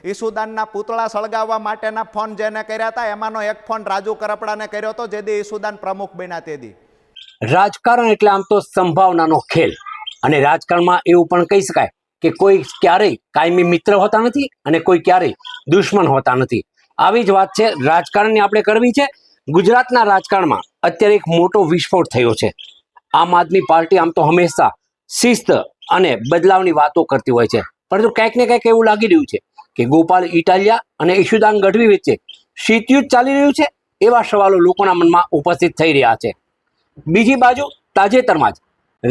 ઈસુદાનના પૂતળા સળગાવવા માટેના ફોન જેને કર્યા હતા એમાંનો એક ફોન રાજુ કરપડાને કર્યો હતો જે દી ઈસુદાન પ્રમુખ બન્યા તે દી. રાજકારણ એટલે આમ તો સંભાવનાનો ખેલ, અને રાજકારણમાં એવું પણ કહી શકાય કે કોઈ ક્યારેય કાયમી મિત્ર હોતા નથી અને કોઈ ક્યારેય દુશ્મન હોતા નથી. આવી જ વાત છે, રાજકારણની આપણે કરવી છે. ગુજરાતના રાજકારણમાં અત્યારે એક મોટો વિસ્ફોટ થયો છે. આમ આદમી પાર્ટી આમ તો હંમેશા શિસ્ત અને બદલાવની વાતો કરતી હોય છે, પરંતુ કંઈક ને કંઈક એવું લાગી રહ્યું છે કે ગોપાલ ઇટાલિયા અને ઈશુદાન ગઢવી વચ્ચે શીતયુદ્ધ ચાલી રહ્યું છે. એવા સવાલો લોકોના મનમાં ઉપસ્થિત થઈ રહ્યા છે. બીજી બાજુ તાજેતરમાં જ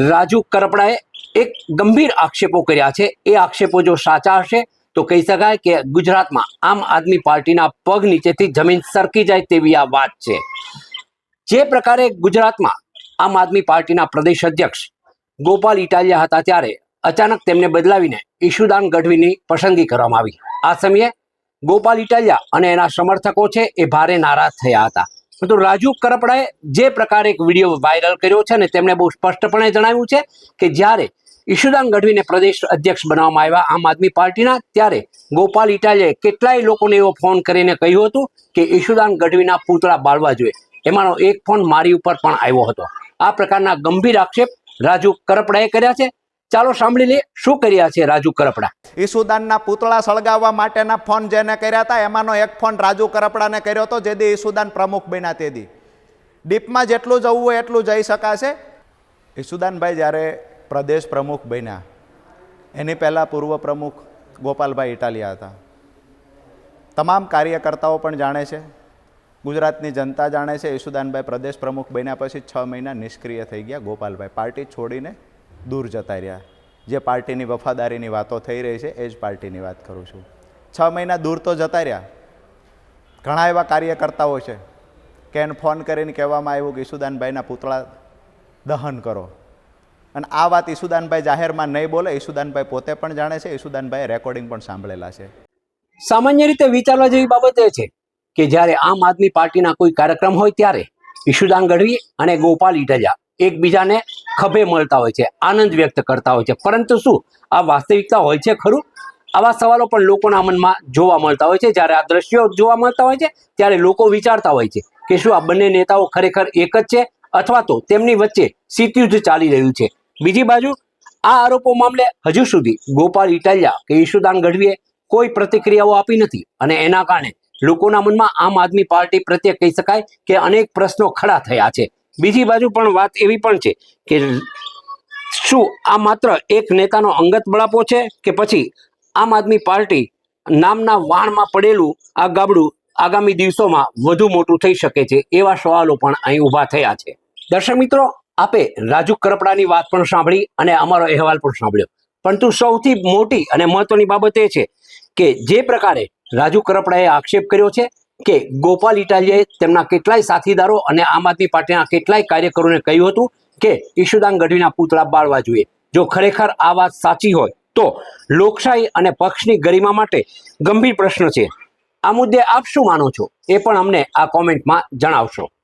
રાજુ કરપડાએ એક ગંભીર આક્ષેપો કર્યા છે. એ આક્ષેપો જો સાચા હશે તો કહી શકાય કે ગુજરાતમાં આમ આદમી પાર્ટીના પગ નીચેથી જમીન સરકી જાય તેવી આ વાત છે. જે પ્રકારે ગુજરાતમાં આમ આદમી પાર્ટીના પ્રદેશ અધ્યક્ષ ગોપાલ ઇટાલિયા હતા ત્યારે અચાનક તેમને બદલાવીને ઈશુદાન ગઢવીની પસંદગી કરવામાં આવી. આ સમયે ગોપાલ ઇટાલિયા અને એના સમર્થકો છે એ ભારે નારાજ થયા હતા. તો રાજુ કરપડાએ જે પ્રકારે એક વિડીયો વાયરલ કર્યો છે ને તેમણે બહુ સ્પષ્ટપણે જણાવ્યું છે કે જ્યારે ઈશુદાન ગઢવીને પ્રદેશ અધ્યક્ષ બનાવવામાં આવ્યા આમ આદમી પાર્ટીના, ત્યારે ગોપાલ ઇટાલિયાએ કેટલાય લોકોને એવો ફોન કરીને કહ્યું હતું કે ઈશુદાન ગઢવીના પૂતળા બાળવા જોઈએ. એમાંનો એક ફોન મારી ઉપર પણ આવ્યો હતો. આ પ્રકારના ગંભીર આક્ષેપ રાજુ કરપડાએ કર્યા છે. ચાલો સાંભળી લે શું કર્યા છે રાજુ કરપડા. ઈસુદાનના પૂતળા સળગાવવા માટેના ફોન જેને કર્યા હતા એમાંનો એક ફોન રાજુ કરપડાને કર્યો હતો જે દી ઈસુદાન પ્રમુખ બન્યા તે દી. ડીપમાં જેટલું જવું હોય એટલું જઈ શકાશે. ઈસુદાનભાઈ જ્યારે પ્રદેશ પ્રમુખ બન્યા એની પહેલાં પૂર્વ પ્રમુખ ગોપાલભાઈ ઇટાલિયા હતા. તમામ કાર્યકર્તાઓ પણ જાણે છે, ગુજરાતની જનતા જાણે છે. ઈસુદાનભાઈ પ્રદેશ પ્રમુખ બન્યા પછી 6 મહિના નિષ્ક્રિય થઈ ગયા. ગોપાલભાઈ પાર્ટી છોડીને દૂર જતા રહ્યા. જે પાર્ટીની વફાદારીની વાતો થઈ રહી છે એ જ પાર્ટીની વાત કરું છું. 6 મહિના દૂર તો જતા રહ્યા. ઘણા એવા કાર્યકર્તાઓ છે કે એને ફોન કરીને કહેવામાં આવ્યું કે ઈસુદાનભાઈના પૂતળા દહન કરો, અને આ વાત ઈસુદાનભાઈ જાહેરમાં નહીં બોલે. ઈસુદાનભાઈ પોતે પણ જાણે છે, ઈસુદાનભાઈએ રેકોર્ડિંગ પણ સાંભળેલા છે. સામાન્ય રીતે વિચારવા જેવી બાબત એ છે કે જ્યારે આમ આદમી પાર્ટીના કોઈ કાર્યક્રમ હોય ત્યારે ઈશુદાન ગઢવી અને ગોપાલ ઇટાલિયા એકબીજાને ખભે મળતા હોય છે, આનંદ વ્યક્ત કરતા હોય છે. પરંતુ શું આ વાસ્તવિકતા હોય છે ખરું? આવા સવાલો પણ લોકોના મનમાં જોવા મળતા હોય છે. જ્યારે આ દ્રશ્યો જોવા મળતા હોય છે ત્યારે લોકો વિચારતા હોય છે કે શું આ બંને નેતાઓ ખરેખર એક જ છે અથવા તો તેમની વચ્ચે શીતયુદ્ધ ચાલી રહ્યું છે. બીજી બાજુ આ આરોપો મામલે હજુ સુધી ગોપાલ ઇટાલિયા કે ઈશુદાન ગઢવીએ કોઈ પ્રતિક્રિયાઓ આપી નથી, અને એના કારણે લોકોના મનમાં આમ આદમી પાર્ટી પ્રત્યે કહી શકાય કે અનેક પ્રશ્નો ખડા થયા છે. બીજી બાજુ પણ વાત એવી પણ છે કે શું આ માત્ર એક નેતાનો અંગત બળાપો છે કે પછી આમ આદમી પાર્ટી નામના વાણમાં પડેલું આ ગાબડું આગામી દિવસોમાં વધુ મોટું થઈ શકે છે? એવા સવાલો પણ અહીં ઊભા થયા છે. દર્શક મિત્રો, આપે રાજુ કરપડાની વાત પણ સાંભળી અને અમારો અહેવાલ પણ સાંભળ્યો, પરંતુ સૌથી મોટી અને મહત્વની બાબત એ છે કે જે પ્રકારે રાજુ કરપડાએ આક્ષેપ કર્યો છે કે ગોપાલ ઇટાલિયાએ તેમના કેટલાય સાથીદારો અને આમ આદમી પાર્ટીના કેટલાય કાર્યકરોને કહ્યું હતું કે ઈશુદાન ગઢવીના પૂતળા બાળવા જોઈએ. જો ખરેખર આ વાત સાચી હોય તો લોકશાહી અને પક્ષની ગરિમા માટે ગંભીર પ્રશ્ન છે. આ મુદ્દે આપ શું માનો છો એ પણ અમને આ કોમેન્ટમાં જણાવશો.